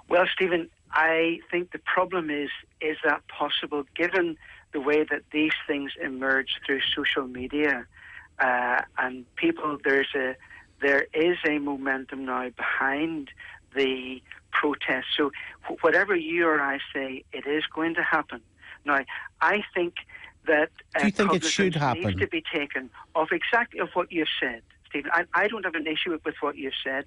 Well, Stephen, I think the problem is that possible, given the way that these things emerge through social media, and people, there is a momentum now behind the protest. So whatever you or I say, it is going to happen. Now, I think that do you think it should happen? Needs to be taken of exactly of what you've said, Stephen. I don't have an issue with what you've said.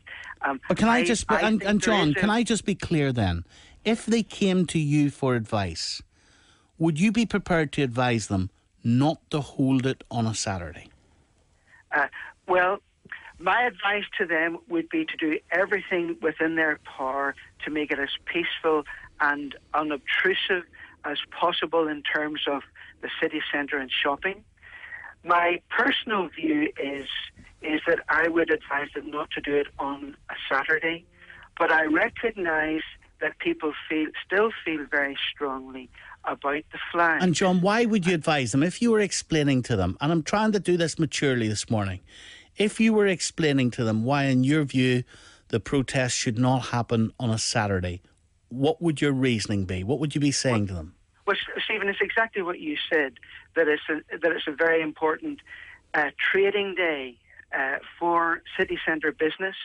But can I just and John, can I just be clear then? If they came to you for advice, would you be prepared to advise them not to hold it on a Saturday? Well, my advice to them would be to do everything within their power to make it as peaceful and unobtrusive as possible in terms of the city centre and shopping. My personal view is that I would advise them not to do it on a Saturday, but I recognise that people still feel very strongly about the flag. And John, why would you advise them if you were explaining to them, and I'm trying to do this maturely this morning, if you were explaining to them why, in your view, the protest should not happen on a Saturday, what would your reasoning be? What would you be saying to them? Well, Stephen, it's exactly what you said, that it's a very important trading day for city centre business,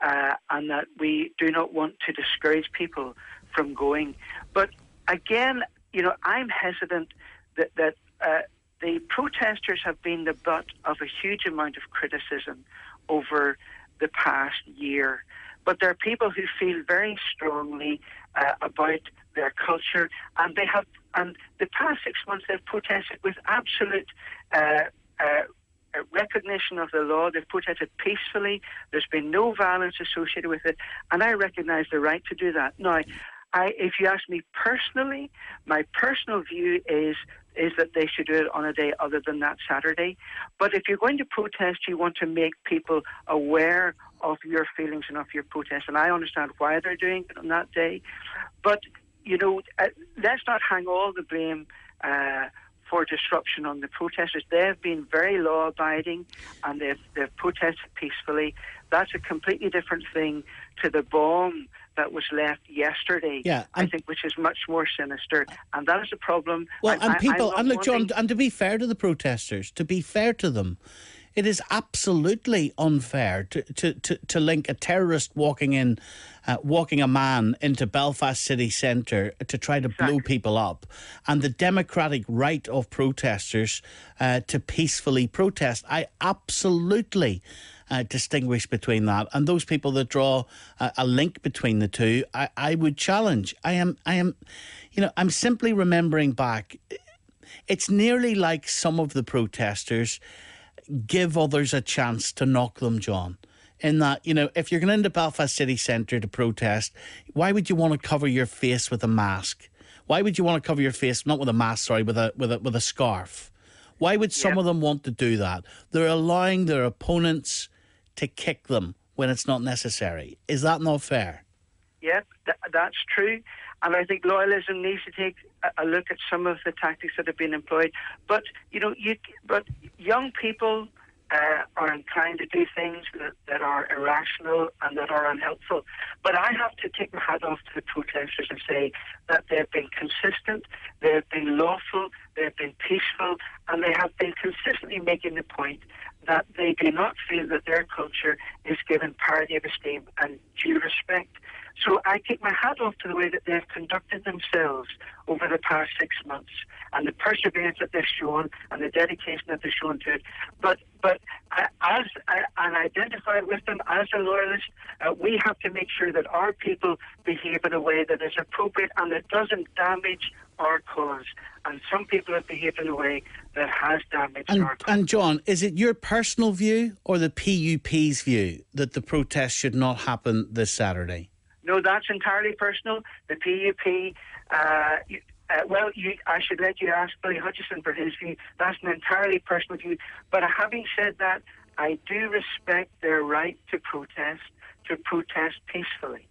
and that we do not want to discourage people from going. But again, I'm hesitant that the protesters have been the butt of a huge amount of criticism over the past year. But there are people who feel very strongly about their culture, and the past 6 months they've protested with absolute recognition of the law. They've protested peacefully. There's been no violence associated with it, and I recognise the right to do that. Now, if you ask me personally, my personal view is that they should do it on a day other than that Saturday. But if you're going to protest, you want to make people aware of your feelings and of your protest, and I understand why they're doing it on that day. But, let's not hang all the blame for disruption on the protesters. They've been very law-abiding, and they've protested peacefully. That's a completely different thing to the bomb that was left yesterday, I think, which is much more sinister, and that is a problem. Well, John, and to be fair to the protesters, to be fair to them, it is absolutely unfair to link a terrorist walking a man into Belfast city centre to try to blow people up, and the democratic right of protesters to peacefully protest. I absolutely distinguish between that, and those people that draw a link between the two, I would challenge. I'm simply remembering back. It's nearly like some of the protesters give others a chance to knock them, John. In that, if you're going into Belfast city centre to protest, why would you want to cover your face with a mask? Why would you want to cover your face, not with a mask, sorry, with a scarf? Why would some of them want to do that? They're allowing their opponents to kick them when it's not necessary. Is that not fair? Yeah, that's true. And I think loyalism needs to take a look at some of the tactics that have been employed. But but young people are inclined to do things that are irrational and that are unhelpful. But I have to take my hat off to the protesters and say that they've been consistent, they've been lawful, they've been peaceful, and they have been consistently making the point that they do not feel that their culture is given parity of esteem and due respect. So I take my hat off to the way that they've conducted themselves over the past 6 months, and the perseverance that they've shown and the dedication that they've shown to it. But as an identified with them as a loyalist, we have to make sure that our people behave in a way that is appropriate and that doesn't damage our cause. And some people have behaved in a way that has damaged our cause. And John, is it your personal view or the PUP's view that the protest should not happen this Saturday? No, that's entirely personal. The PUP, I should let you ask Billy Hutchison for his view. That's an entirely personal view. But having said that, I do respect their right to protest peacefully.